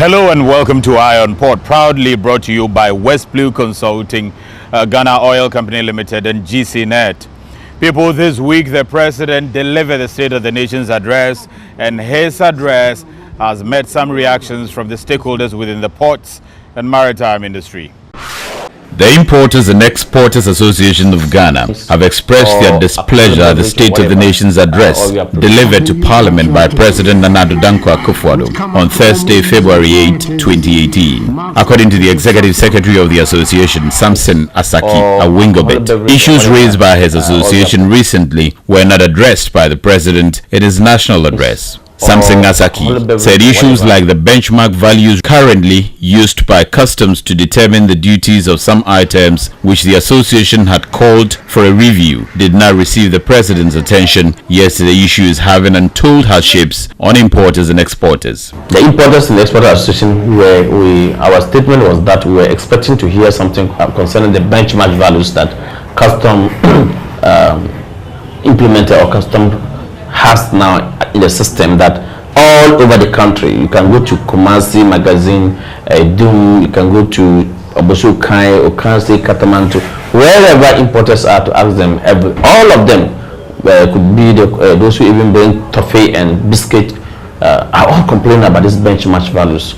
Hello and welcome to Eye on Port, proudly brought to you by West Blue Consulting, Ghana Oil Company Limited and GCNet. People, this week the President delivered the State of the Nation's address, and his address has met some reactions from the stakeholders within the ports and maritime industry. The Importers and Exporters Association of Ghana have expressed their displeasure at the State of the Nation's address delivered to Parliament by President Nana Addo Dankwa Akufo-Addo on Thursday, February 8, 2018. According to the Executive Secretary of the Association, Samson Asaki Awingobet, issues raised by his association recently were not addressed by the President in his national address. Samson Asaki said issues like the benchmark values currently used by customs to determine the duties of some items which the association had called for a review did not receive the President's attention, yet the issue is having untold hardships on importers and exporters. The Importers and Exporters Association, our statement was that we were expecting to hear something concerning the benchmark values that custom implemented or custom has now in the system, that all over the country, you can go to Kumasi Magazine, Doom, you can go to Obosu Kai, Okansi, Katamanto, wherever importers are, to ask them, all of them could be those who even bring toffee and biscuit, are all complaining about these benchmark values.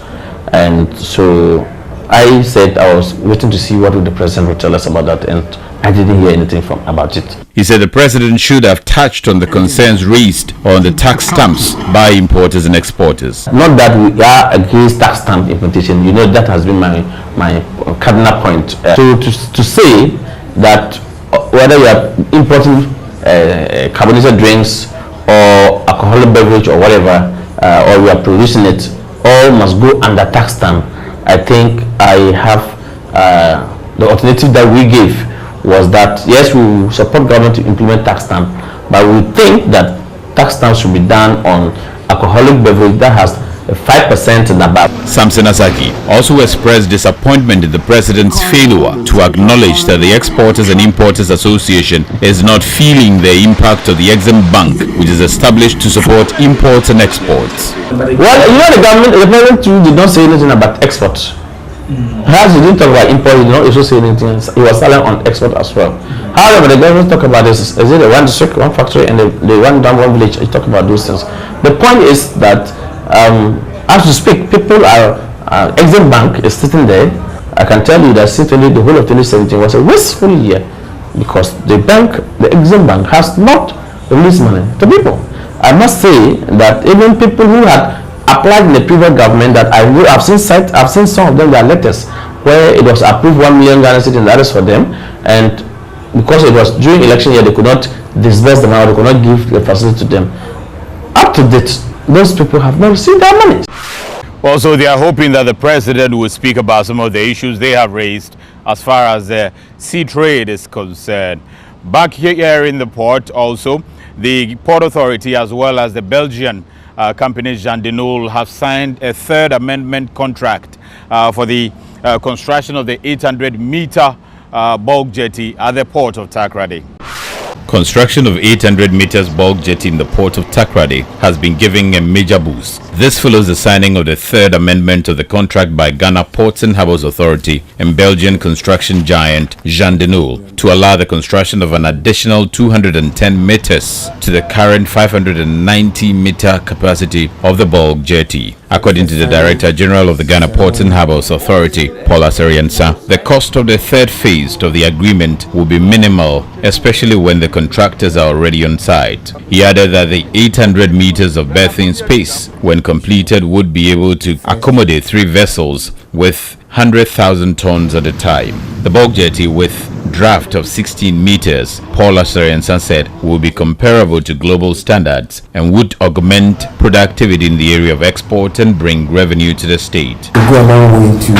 And so I said I was waiting to see what the President would tell us about that, and I didn't hear anything about it. He said the President should have touched on the concerns raised on the tax stamps by importers and exporters. Not that we are against tax stamp implementation, you know, that has been my cardinal point. So to say that whether you are importing carbonated drinks or alcoholic beverage or whatever, or we are producing it, all must go under tax stamp. I think I have the alternative that we gave was that yes, we support government to implement tax stamp, but we think that tax stamp should be done on alcoholic beverage that has 5% and above. Samson Asaki also expressed disappointment in the President's failure to acknowledge that the Exporters and Importers Association is not feeling the impact of the Exim Bank, which is established to support imports and exports. Well, you know, the President too did not say anything about exports. Perhaps he didn't talk about import, he did not also say anything. He was silent on export as well. However, the government talk about this. Is it one district, one factory, and the one down one village? He talk about those things. The point is that as we speak, people are Exim Bank is sitting there. I can tell you that certainly the whole of 2017 was a wasteful year because the Exim Bank has not released money to people. I must say that even people who had applied in the previous government, that I've seen some of them, their letters where it was approved 1 million Ghana cedis, that is for them, and because it was during election year, they could not disburse them out, they could not give the facility to them. Up to date, those people have not received their money. Also, they are hoping that the President will speak about some of the issues they have raised as far as the sea trade is concerned. Back here in the port also, the Port Authority as well as the Belgian company Jean de Noul have signed a third amendment contract for the construction of the 800-meter bulk jetty at the port of TAKORADI. Construction of 800 meters bulk jetty in the port of TAKORADI has been giving a major boost. This follows the signing of the third amendment of the contract by Ghana Ports and Harbours Authority and Belgian construction giant Jean de Noul to allow the construction of an additional 210 meters to the current 590-meter capacity of the bulk jetty. According to the Director General of the Ghana Ports and Harbours Authority, Paul Asariansa, the cost of the third phase of the agreement will be minimal, especially when the contractors are already on site. He added that the 800 meters of berthing space, when completed, would be able to accommodate 3 vessels with 100,000 tons at a time. The bulk jetty, with draft of 16 meters, Paul Asariansa said, will be comparable to global standards and would augment productivity in the area of export and bring revenue to the state. We go a long way to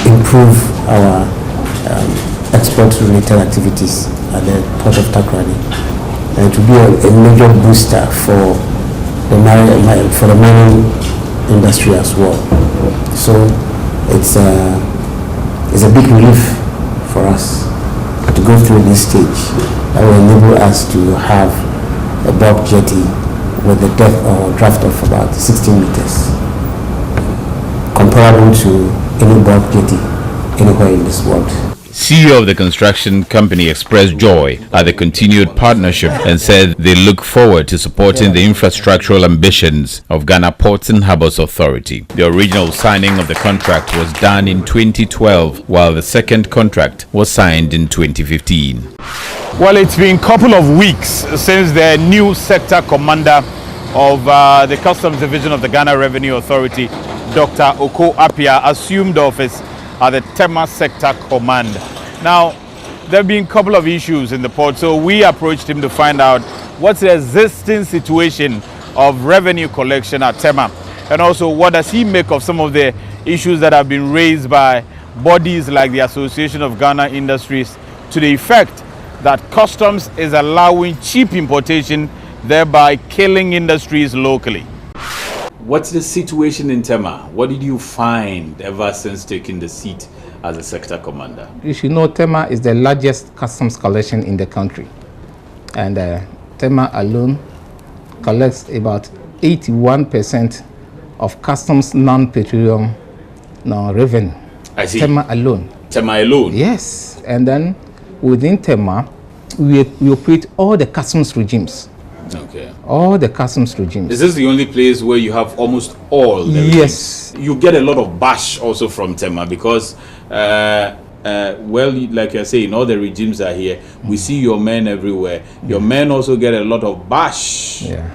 improve our export-related activities at the port of TAKORADI, and to be a major booster for the mining industry as well. So it's a big relief for us to go through this stage that will enable us to have a bulk jetty with a depth or draft of about 16 meters. comparable to any bulk jetty anywhere in this world. CEO of the construction company expressed joy at the continued partnership and said they look forward to supporting the infrastructural ambitions of Ghana Ports and Harbours Authority. The original signing of the contract was done in 2012, while the second contract was signed in 2015. Well, it's been a couple of weeks since the new sector commander of the Customs Division of the Ghana Revenue Authority, Dr. Oko Apia, assumed office at the TEMA sector command. Now, there have been a couple of issues in the port, so we approached him to find out what's the existing situation of revenue collection at TEMA, and also what does he make of some of the issues that have been raised by bodies like the Association of Ghana Industries to the effect that customs is allowing cheap importation, thereby killing industries locally. What's the situation in TEMA? What did you find ever since taking the seat as a sector commander? You should know TEMA is the largest customs collection in the country. And TEMA alone collects about 81% of customs non-petroleum revenue. I see. TEMA alone. TEMA alone? Yes. And then within TEMA, we operate all the customs regimes. Okay. All the customs regimes. Is this the only place where you have almost all the Yes. regimes? You get a lot of bash also from TEMA because, well, like I say, all the regimes are here. We see your men everywhere. Your men also get a lot of bash. Yeah.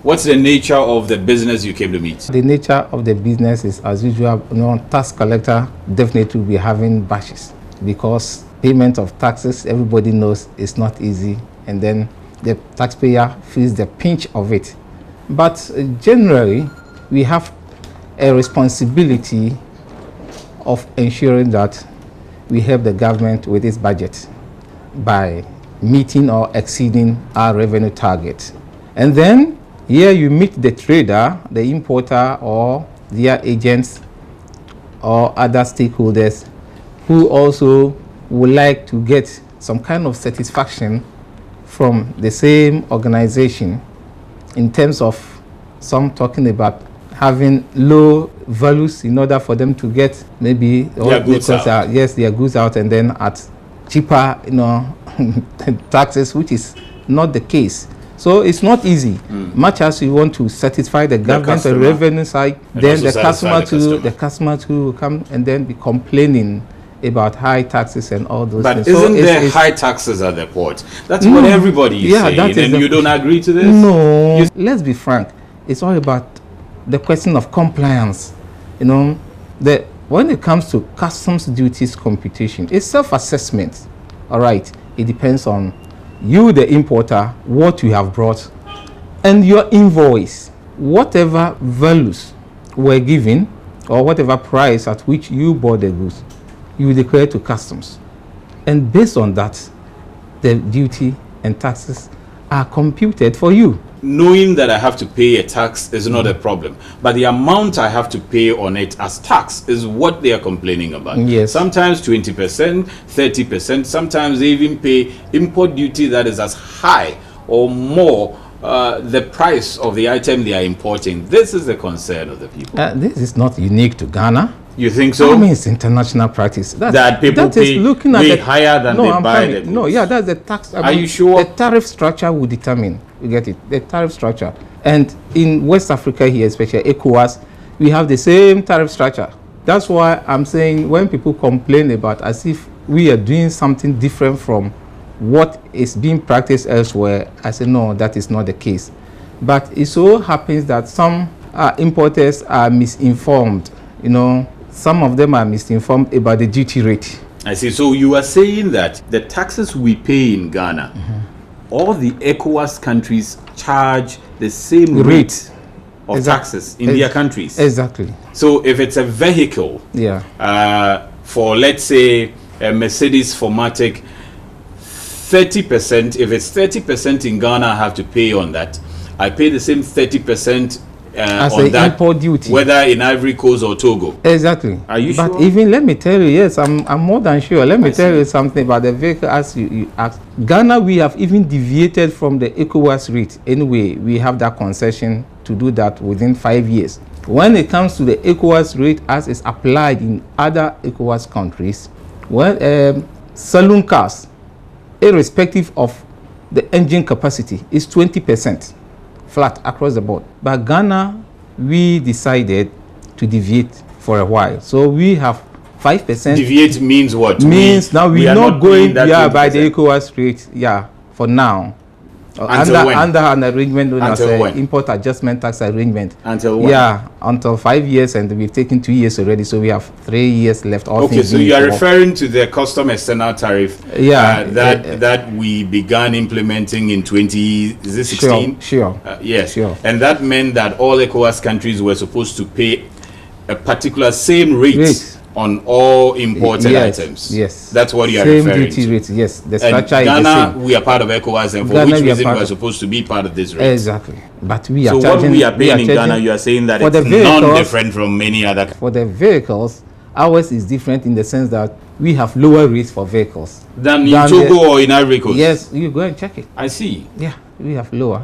What's the nature of the business you came to meet? The nature of the business is, as usual, tax collector definitely will be having bashes because payment of taxes, everybody knows, is not easy. And then the taxpayer feels the pinch of it. But generally, we have a responsibility of ensuring that we help the government with its budget by meeting or exceeding our revenue target. And then here you meet the trader, the importer, or their agents or other stakeholders who also would like to get some kind of satisfaction from the same organization in terms of some talking about having low values in order for them to get maybe their goods out. Yes, their goods out, and then at cheaper taxes, which is not the case. So it's not easy. Much as you want to satisfy the government the revenue side, then the customer too will come and then be complaining about high taxes and all those things. But isn't there high taxes at the port? That's what everybody is saying, and you don't agree to this? No. Let's be frank. It's all about the question of compliance. When it comes to customs duties computation, it's self-assessment. All right. It depends on you, the importer, what you have brought, and your invoice. Whatever values were given, or whatever price at which you bought the goods, you declare to customs, and based on that, the duty and taxes are computed for you. Knowing that I have to pay a tax is not a problem, but the amount I have to pay on it as tax is what they are complaining about. Yes. Sometimes 20%, 30%, sometimes they even pay import duty that is as high or more the price of the item they are importing. This is the concern of the people. This is not unique to Ghana. You think so? I mean, it's international practice. That people pay way higher than they buy the goods. No, yeah, that's the tax. Are you sure? The tariff structure will determine. You get it? The tariff structure. And in West Africa here, especially ECOWAS, we have the same tariff structure. That's why I'm saying when people complain about as if we are doing something different from what is being practiced elsewhere, I say no, that is not the case. But it so happens that some importers are misinformed. Some of them are misinformed about the duty rate. I see. So you are saying that the taxes we pay in Ghana, all the ECOWAS countries charge the same rate of taxes in their countries. Exactly. So if it's a vehicle, for let's say a Mercedes Formatic, 30%, if it's 30% in Ghana, I have to pay on that. I pay the same 30% as on an that, import duty, whether in Ivory Coast or Togo. Exactly. Are you sure? But even let me tell you, yes, I'm more than sure. Let me tell you something about the vehicle. As you asked, Ghana, we have even deviated from the ECOWAS rate. Anyway, we have that concession to do that within 5 years. When it comes to the ECOWAS rate as is applied in other ECOWAS countries, when saloon cars, irrespective of the engine capacity, is 20% flat across the board. But Ghana, we decided to deviate for a while. So we have 5%. Deviate means what? Means now we're not going by 20%. the ECOWAS rate, for now. Until when? Under an arrangement known as when? import adjustment tax arrangement. Until when? Yeah, until 5 years, and we've taken 2 years already, so we have 3 years left. Okay, so you are referring to the custom external tariff that we began implementing in 2016? Sure. Yes. Sure. And that meant that all ECOWAS countries were supposed to pay a particular same rate on all imported items. Yes. That's what you are same referring duty to. Rate, yes. The And structure is Ghana, the same. we are part of ECOWAS, and for Ghana, which we are reason part we are of- supposed to be part of this rate? Exactly. But we are So charging, what we are paying in charging Ghana, you are saying that for it's the vehicles- non-different from many other. For the vehicles, ours is different in the sense that we have lower rates for vehicles. Than in Than Togo the- or in Ivory Coast? Yes, you go and check it. I see. Yeah, we have lower.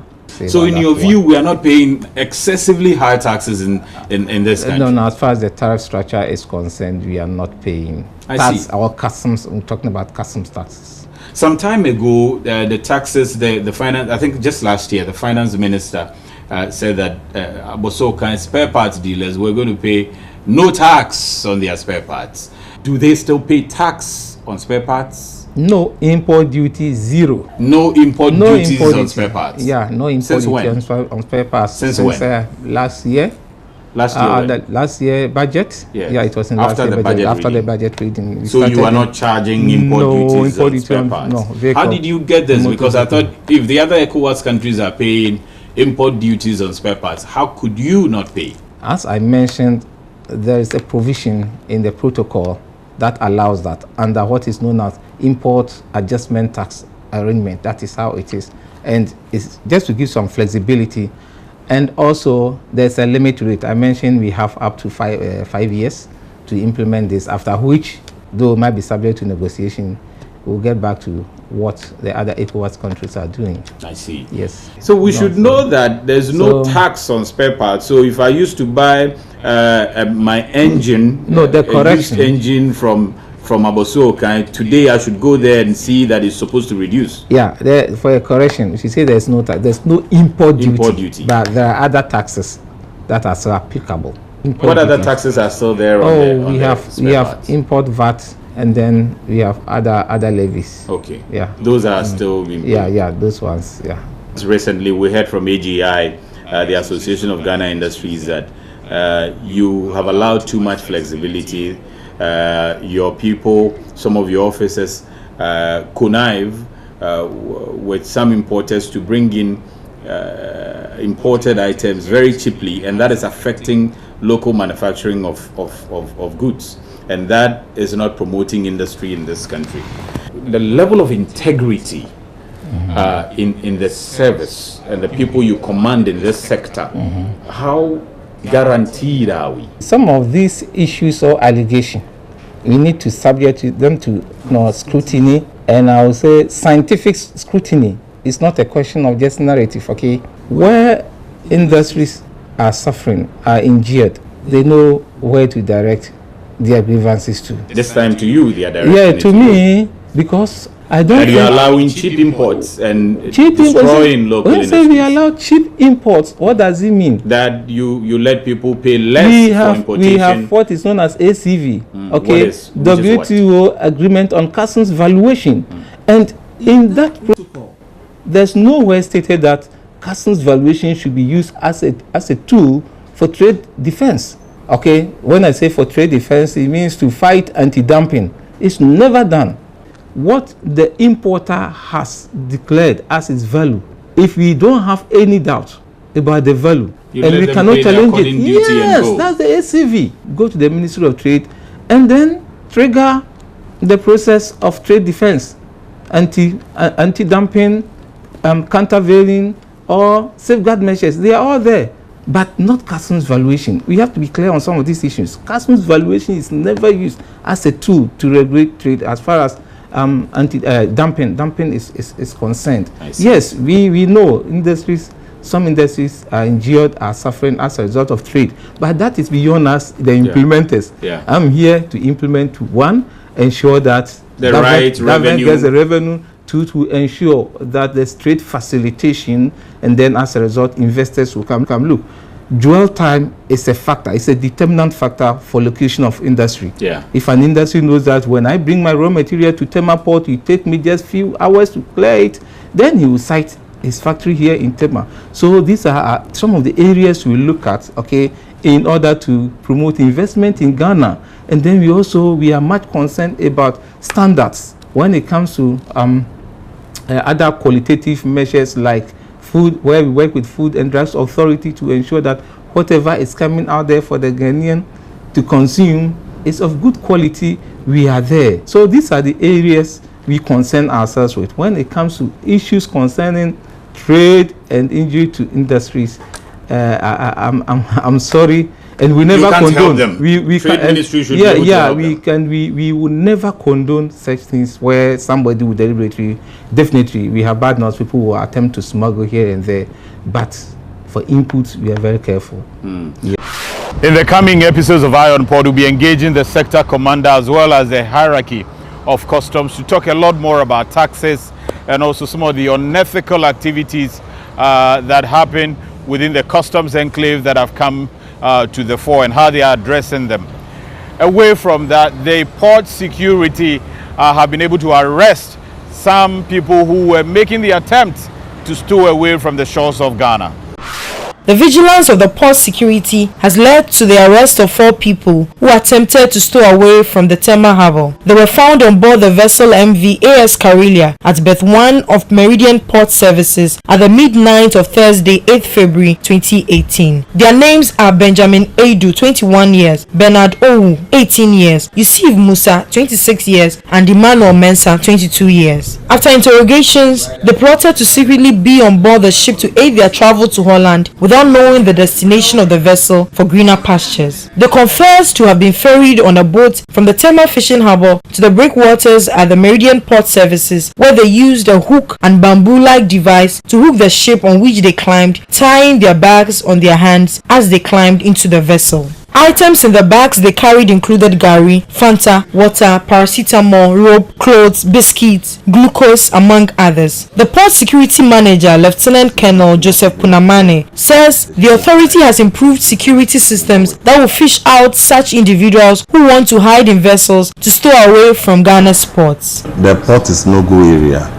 So in your view, we are not paying excessively high taxes in this country? No, as far as the tariff structure is concerned, we are not paying. see. Our customs, we're talking about customs taxes. Some time ago, the taxes, the finance, I think just last year, the finance minister said that Abosoka spare parts dealers were going to pay no tax on their spare parts. Do they still pay tax on spare parts? No import duty, zero. No import duties import on duty. spare parts? Yeah, no import Since duty when? on spare parts. Since when? Last year. Last year? when? The last year budget. Yes. Yeah, it was in After last year the budget After the reading. budget reading. So you are not charging import duties on spare parts? No, How did you get this? Because I thought if the other ECOWAS countries are paying import duties on spare parts, how could you not pay? As I mentioned, there is a provision in the protocol that allows that under what is known as import adjustment tax arrangement. That is how it is. And it's just to give some flexibility. And also, there's a limit rate. I mentioned we have up to 5 years to implement this, after which, though it might be subject to negotiation, we'll get back to what the other ECOWAS countries are doing. I see. Yes. So we should know that there's no tax on spare parts. So if I used to buy my engine, the a correction. used engine from Abosoka, today I should go there and see that it's supposed to reduce. Yeah, for a correction, if you say there's no tax, there's no import duty. But there are other taxes that are still applicable. What other taxes are still there? We have import VAT, and then we have other levies. Okay. Yeah. Those are still being paid. Yeah, those ones. Yeah. Recently, we heard from AGI, the Association of Ghana Industries, that you have allowed too much flexibility. Your people, some of your officers, connive with some importers to bring in imported items very cheaply, and that is affecting local manufacturing of goods, and that is not promoting industry in this country. The level of integrity in the service and the people you command in this sector, how guaranteed are we? Some of these issues or allegations, we need to subject them to scrutiny, and I would say scientific scrutiny. It's not a question of just narrative, okay? Where industries are suffering, are injured, they know where to direct their grievances to. This time to you, they are directing Yeah, it to me, because I don't and you are think allowing cheap imports and cheap destroying local when I say we industries. allow cheap imports, what does it mean? That you let people pay less We for have importation. what is known as ACV, What okay, is what? WTO agreement on customs valuation, and in that protocol, there's nowhere stated that customs valuation should be used as a tool for trade defense. Okay, when I say for trade defense, it means to fight anti-dumping. It's never done. What the importer has declared as its value, if we don't have any doubt about the value, You and let we them cannot pay their challenge it, cotton duty and yes, go. that's the ACV. Go to the Ministry of Trade and then trigger the process of trade defense, anti-dumping, countervailing, or safeguard measures. They are all there, but not customs valuation. We have to be clear on some of these issues. Customs valuation is never used as a tool to regulate trade as far as dumping is concerned. I see. Yes, we know industries some industries are injured, are suffering as a result of trade. But that is beyond us, the implementers. Yeah. I'm here to implement, one, ensure that the government gets the revenue, two, to ensure that there's trade facilitation, and then as a result, investors will come. Look, dwell time is a factor. It's a determinant factor for location of industry. Yeah. If an industry knows that when I bring my raw material to TEMA port, it take me just few hours to clear it, then he will site his factory here in TEMA. So these are some of the areas we look at, okay, in order to promote investment in Ghana. And then we are much concerned about standards when it comes to other qualitative measures like food, where we work with Food and Drugs Authority to ensure that whatever is coming out there for the Ghanaian to consume is of good quality. We are there. So these are the areas we concern ourselves with. When it comes to issues concerning trade and injury to industries, I'm sorry, and we never condone them. We Trade ministry should we will never condone such things where somebody will deliberately. Definitely, we have bad news. People will attempt to smuggle here and there, but for inputs, we are very careful. Yeah. In the coming episodes of Iron Pod, we'll be engaging the sector commander as well as the hierarchy of customs to talk a lot more about taxes and also some of the unethical activities that happen within the customs enclave that have come to the fore and how they are addressing them. Away from that, the port security have been able to arrest some people who were making the attempt to stow away from the shores of Ghana. The vigilance of the port security has led to the arrest of 4 people who attempted to stow away from the TEMA harbour. They were found on board the vessel MV AS Karelia at berth 1 of Meridian Port Services at the midnight of Thursday, 8th February 2018. Their names are Benjamin Aidu, 21 years, Bernard Owu, 18 years, Yusuf Musa, 26 years, and Emmanuel Mensah, 22 years. After interrogations, they plotted to secretly be on board the ship to aid their travel to Holland without knowing the destination of the vessel for greener pastures. They confessed to have been ferried on a boat from the TEMA fishing harbour to the breakwaters at the Meridian Port Services, where they used a hook and bamboo-like device to hook the ship on which they climbed, tying their bags on their hands as they climbed into the vessel. Items in the bags they carried included Gari, Fanta, water, paracetamol, rope, clothes, biscuits, glucose, among others. The port security manager, Lieutenant Colonel Joseph Punamane, says the authority has improved security systems that will fish out such individuals who want to hide in vessels to stow away from Ghana's ports. The port is no-go area.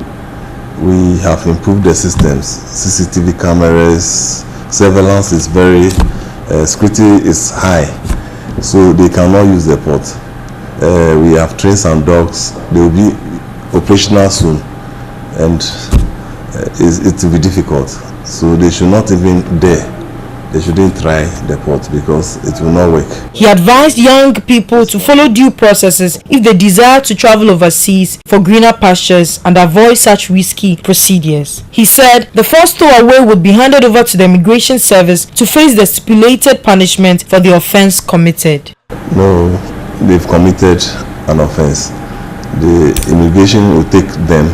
We have improved the systems, CCTV cameras, surveillance is very security is high, so they cannot use the port. We have trains and docks. They will be operational soon, and it will be difficult. So they should not even dare. They shouldn't try the port because it will not work. He advised young people to follow due processes if they desire to travel overseas for greener pastures and avoid such risky procedures. He said the first stowaway would be handed over to the immigration service to face the stipulated punishment for the offence committed. No, they've committed an offence. The immigration will take them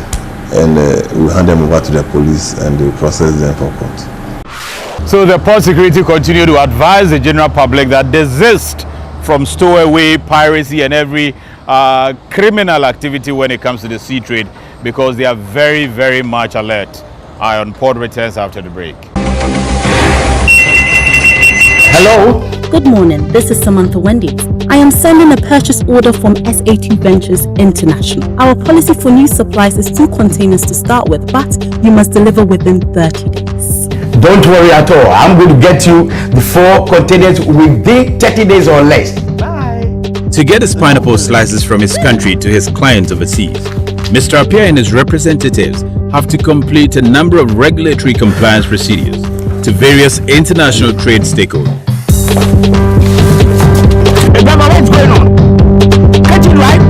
and will hand them over to the police and they will process them for court. So the port security continue to advise the general public that desist from stowaway, piracy and every criminal activity when it comes to the sea trade because they are very, very much alert. Iron Pod returns after the break. Hello? Good morning, this is Samantha Wendy. I am sending a purchase order from SA2 Ventures International. Our policy for new supplies is 2 containers to start with, but you must deliver within 30 days. Don't worry at all. I'm going to get you the 4 containers within 30 days or less. Bye. To get his pineapple slices from his country to his clients overseas, Mr. Appiah and his representatives have to complete a number of regulatory compliance procedures to various international trade stakeholders. Hey, Grandma, what's going on? Get it right?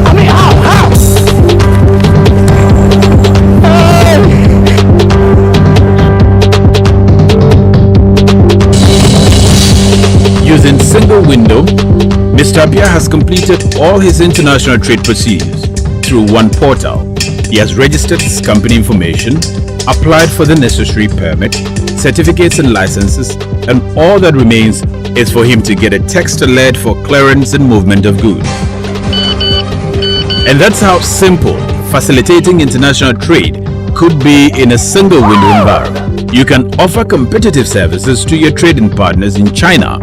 I mean, how? Using single window, Mr. Appiah has completed all his international trade procedures through one portal. He has registered his company information, applied for the necessary permit, certificates and licenses, and all that remains is for him to get a text alert for clearance and movement of goods. And that's how simple facilitating international trade could be in a single window environment. You can offer competitive services to your trading partners in China,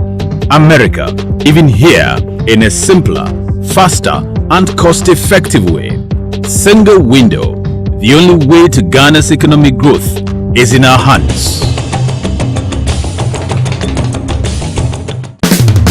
America, even here in a simpler, faster and cost-effective way. Single window. The only way to Ghana's economic growth is in our hands.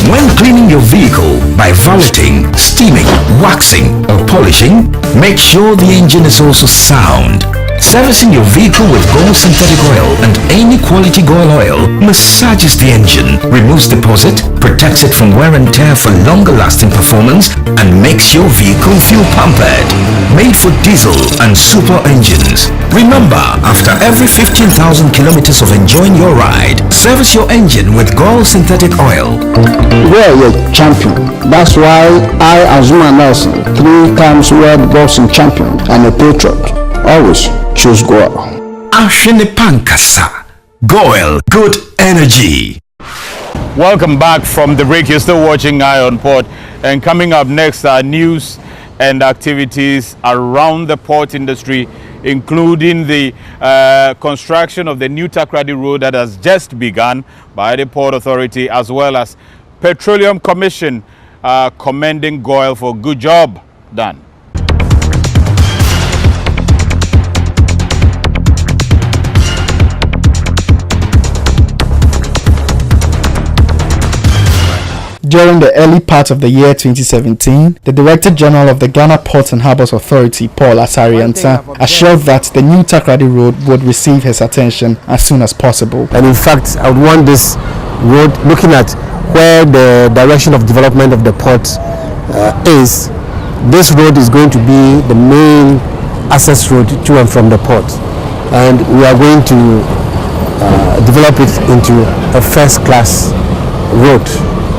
When cleaning your vehicle by valeting, steaming, waxing or polishing, make sure the engine is also sound. Servicing your vehicle with GOIL synthetic oil and any quality GOIL oil massages the engine, removes deposit, protects it from wear and tear for longer lasting performance, and makes your vehicle feel pampered. Made for diesel and super engines. Remember, after every 15,000 kilometers of enjoying your ride, service your engine with GOIL synthetic oil. We're a champion. That's why I, Azuma Nelson, 3 times world boxing champion and a patriot, always choose GOIL. Ashene Pankasa. GOIL, good energy. Welcome back from the break. You're still watching Eye on Port, and coming up next are news and activities around the port industry, including the construction of the new TAKORADI road that has just begun by the Port Authority, as well as Petroleum Commission commending GOIL for good job done. During the early part of the year 2017, the Director General of the Ghana Ports and Harbours Authority, Paul Asarianta, assured that the new TAKORADI road would receive his attention as soon as possible. And in fact, I would want this road, looking at where the direction of development of the port is, this road is going to be the main access road to and from the port. And we are going to develop it into a first-class road.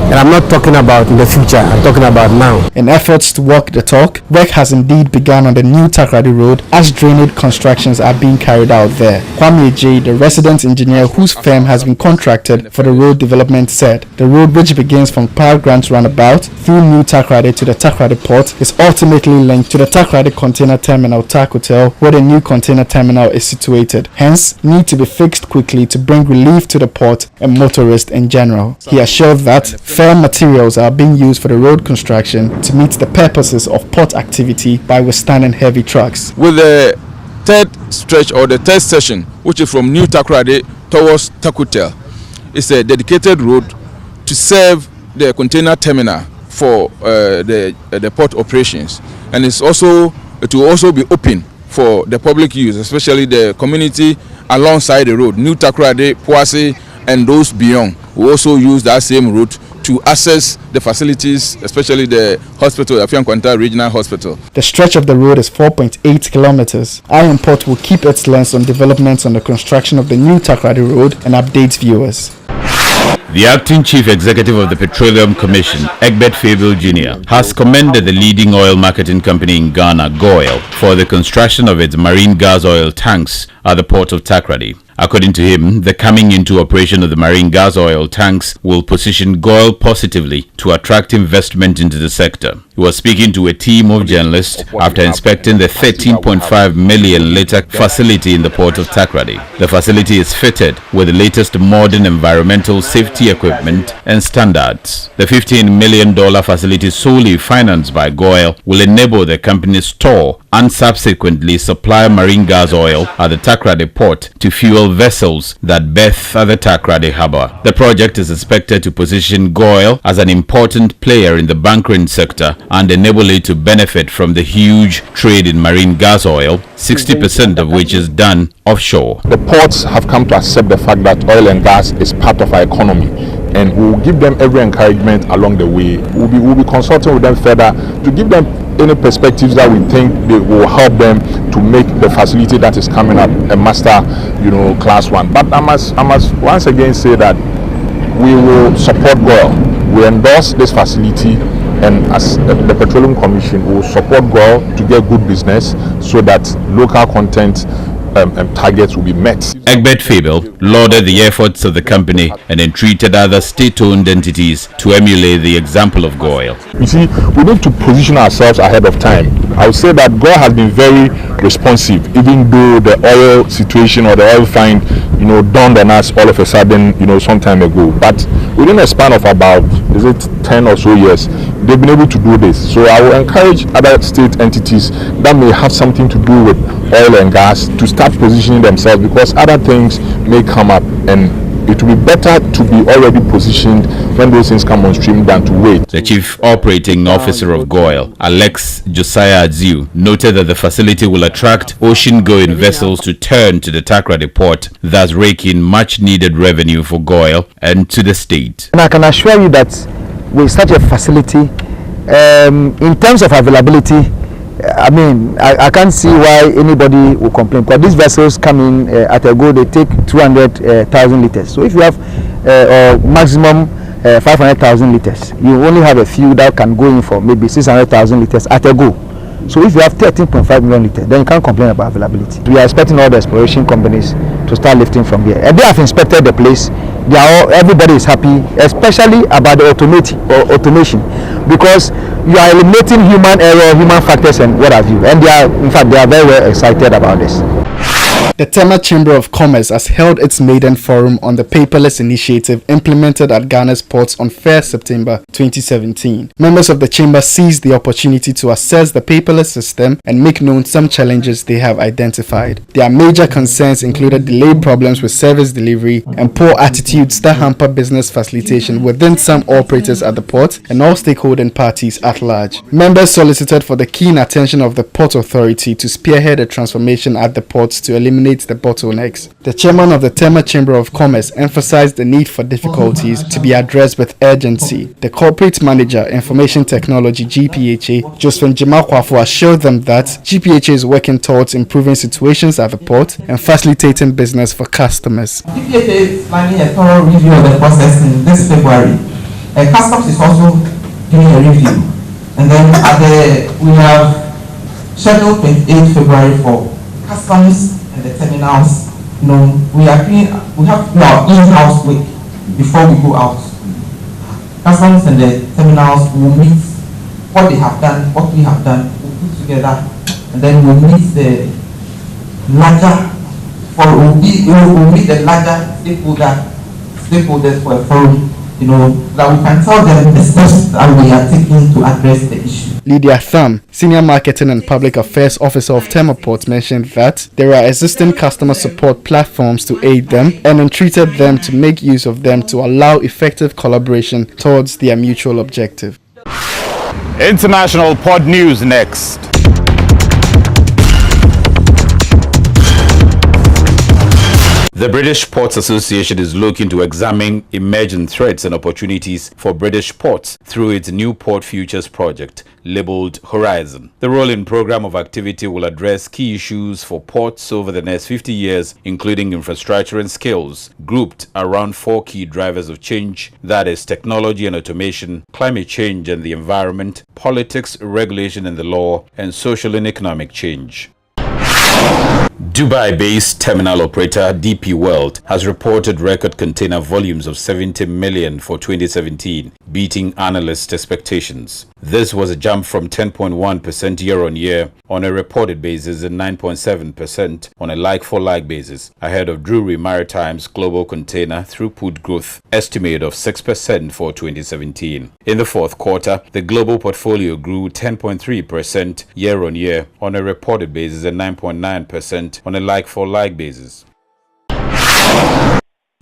And I'm not talking about in the future, I'm talking about now. In efforts to walk the talk, work has indeed begun on the new TAKORADI road as drainage constructions are being carried out there. Kwame J, the resident engineer whose firm has been contracted for the road development, said the road, which begins from Power Grant Roundabout through New TAKORADI to the TAKORADI port, is ultimately linked to the TAKORADI container terminal TAK Hotel, where the new container terminal is situated. Hence, need to be fixed quickly to bring relief to the port and motorists in general. He assured that firm materials are being used for the road construction to meet the purposes of port activity by withstanding heavy trucks. With the third stretch or the third section, which is from New TAKORADI towards TAK Hotel, it's a dedicated road to serve the container terminal for the port operations, and it will also be open for the public use, especially the community alongside the road. New TAKORADI, Poase, and those beyond will also use that same route to access the facilities, especially the hospital, Afian Kwanta Regional Hospital. The stretch of the road is 4.8 kilometers. Iron Port will keep its lens on developments on the construction of the new TAKORADI road and update viewers. The acting chief executive of the Petroleum Commission, Egbert Fable Jr., has commended the leading oil marketing company in Ghana, GOIL, for the construction of its marine gas oil tanks at the port of TAKORADI. According to him, the coming into operation of the marine gas oil tanks will position GOIL positively to attract investment into the sector. He was speaking to a team of journalists after inspecting the 13.5 million litre facility in the port of TAKORADI. The facility is fitted with the latest modern environmental safety equipment and standards. The $15 million facility, solely financed by GOIL, will enable the company to store and subsequently supply marine gas oil at the TAKORADI port to fuel vessels that berth at the TAKORADI harbour. The project is expected to position GOIL as an important player in the bunkering sector and enable it to benefit from the huge trade in marine gas oil, 60% of which is done offshore. The ports have come to accept the fact that oil and gas is part of our economy, and we will give them every encouragement along the way. We'll be consulting with them further to give them any perspectives that we think they will help them to make the facility that is coming up a master, class one. But I must once again say that we will support GOIL. We endorse this facility, and as the Petroleum Commission will support GOIL to get good business so that local content targets will be met. Egbert Fabel lauded the efforts of the company and entreated other state-owned entities to emulate the example of GOIL. You see, we need to position ourselves ahead of time. I would say that GOIL has been very responsive, even though the oil situation or the oil find, dawned on us all of a sudden, some time ago. But within a span of about, 10 or so years, they've been able to do this. So I will encourage other state entities that may have something to do with oil and gas to start positioning themselves, because other things may come up, and it will be better to be already positioned when those things come on stream than to wait. The Chief Operating Officer of GOIL, Alex Josiah Adziu, noted that the facility will attract ocean-going vessels to turn to the TAKORADI port, thus raking much-needed revenue for GOIL and to the state. And I can assure you that with such a facility, in terms of availability, I can't see why anybody will complain, because these vessels come in at a go, they take 200,000 liters. So if you have maximum 500,000 liters, you only have a few that can go in for maybe 600,000 liters at a go. So if you have 13.5 million liters, then you can't complain about availability. We are expecting all the exploration companies to start lifting from here, and they have inspected the place. Everybody is happy, especially about the automation, because you are eliminating human error, human factors, and what have you. And they are very well excited about this. The TEMA Chamber of Commerce has held its maiden forum on the paperless initiative implemented at Ghana's ports on 1st September 2017. Members of the chamber seized the opportunity to assess the paperless system and make known some challenges they have identified. Their major concerns included delayed problems with service delivery and poor attitudes that hamper business facilitation within some operators at the port and all stakeholding parties at large. Members solicited for the keen attention of the Port Authority to spearhead a transformation at the ports to eliminate the bottlenecks. The chairman of the TEMA Chamber of Commerce emphasized the need for difficulties to be addressed with urgency. The corporate manager, Information Technology (GPHA), Josephine Jimakwafu, assured them that GPHA is working towards improving situations at the port and facilitating business for customers. GPHA is planning a thorough review of the process in this February. Customs is also doing a review, and then we have scheduled 28th February for customs and the terminals. We have to do our in-house work before we go out. Customs and the terminals will meet what they have done, what we have done, we'll put together, and then we'll meet the larger, we'll meet the larger stakeholders for a forum, that we can tell them the steps that we are taking to address the issue. Lydia Tham, Senior Marketing and Public Affairs Officer of TEMA Port, mentioned that there are existing customer support platforms to aid them and entreated them to make use of them to allow effective collaboration towards their mutual objective. International Port News next. The British Ports Association is looking to examine emerging threats and opportunities for British ports through its new Port Futures project, labeled Horizon. The rolling program of activity will address key issues for ports over the next 50 years, including infrastructure and skills, grouped around 4 key drivers of change, that is, technology and automation, climate change and the environment, politics, regulation and the law, and social and economic change. Dubai-based terminal operator DP World has reported record container volumes of 70 million for 2017, beating analyst expectations. This was a jump from 10.1% year-on-year on a reported basis and 9.7% on a like-for-like basis, ahead of Drewry Maritime's global container throughput growth estimate of 6% for 2017. In the fourth quarter, the global portfolio grew 10.3% year-on-year on a reported basis and 9.9% on a like-for-like basis.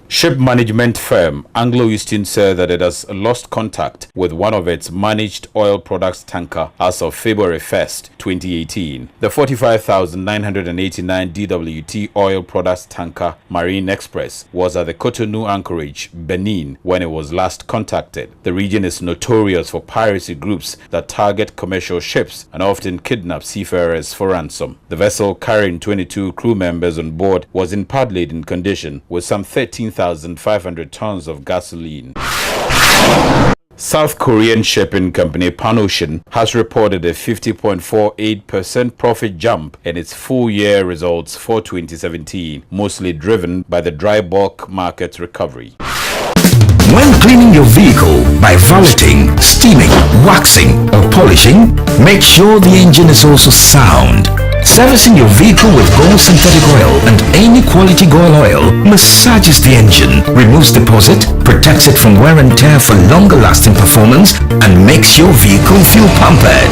Ship management firm Anglo-Eastern said that it has lost contact with one of its managed oil products tanker as of February 1st, 2018. The 45,989 DWT oil products tanker Marine Express was at the Cotonou anchorage, Benin, when it was last contacted. The region is notorious for piracy groups that target commercial ships and often kidnap seafarers for ransom. The vessel, carrying 22 crew members on board, was in pad-laden condition with some 13,500 tons of gasoline. South Korean shipping company PANOcean has reported a 50.48% profit jump in its full-year results for 2017, mostly driven by the dry bulk market recovery. When cleaning your vehicle by valeting, steaming, waxing or polishing, make sure the engine is also sound. Servicing your vehicle with GOIL synthetic oil and any quality GOIL oil massages the engine, removes deposit, protects it from wear and tear for longer lasting performance, and makes your vehicle feel pampered.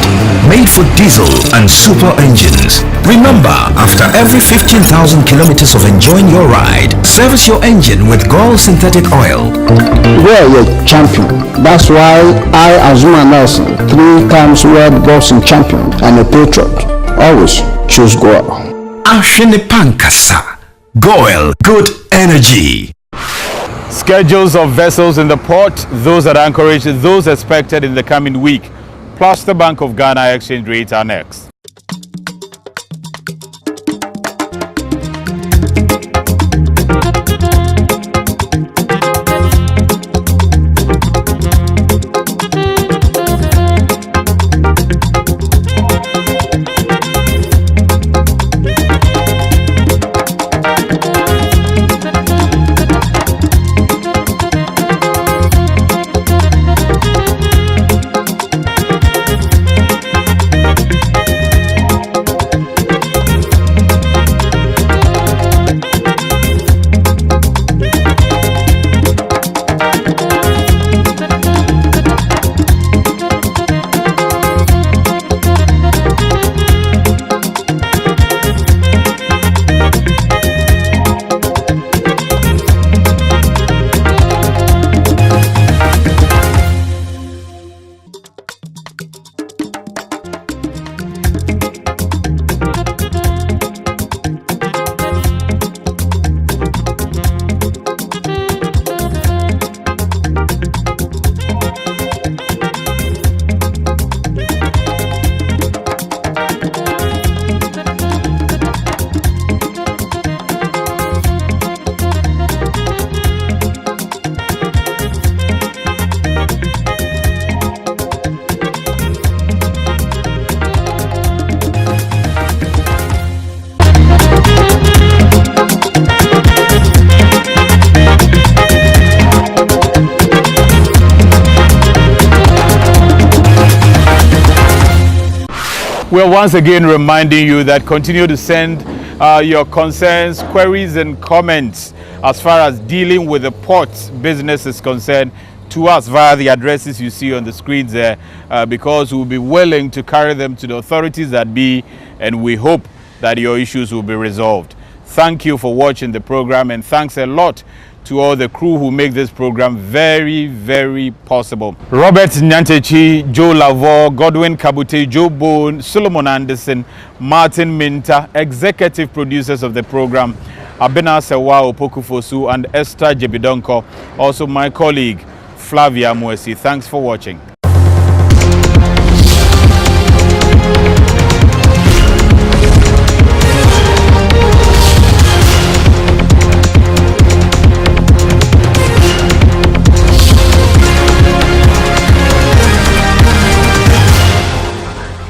Made for diesel and super engines. Remember, after every 15,000 kilometers of enjoying your ride, service your engine with GOIL synthetic oil. We're a champion. That's why I, Azuma Nelson, 3 times world boxing champion and a patriot, always choose GOIL. Ashinipankasa. GOIL, good energy. Schedules of vessels in the port, those at Anchorage, those expected in the coming week, plus the Bank of Ghana exchange rates are next. We're once again reminding you that continue to send your concerns, queries and comments as far as dealing with the port business is concerned to us via the addresses you see on the screens there, because we'll be willing to carry them to the authorities that be, and we hope that your issues will be resolved. Thank you for watching the program, and thanks a lot to all the crew who make this program very, very possible. Robert Nyantechi, Joe Lavore, Godwin Kabute, Joe Bone, Solomon Anderson, Martin Minta, executive producers of the program, Abena Sewa Opokufosu and Esther Jebidonko, also my colleague Flavia Mwesi. Thanks for watching.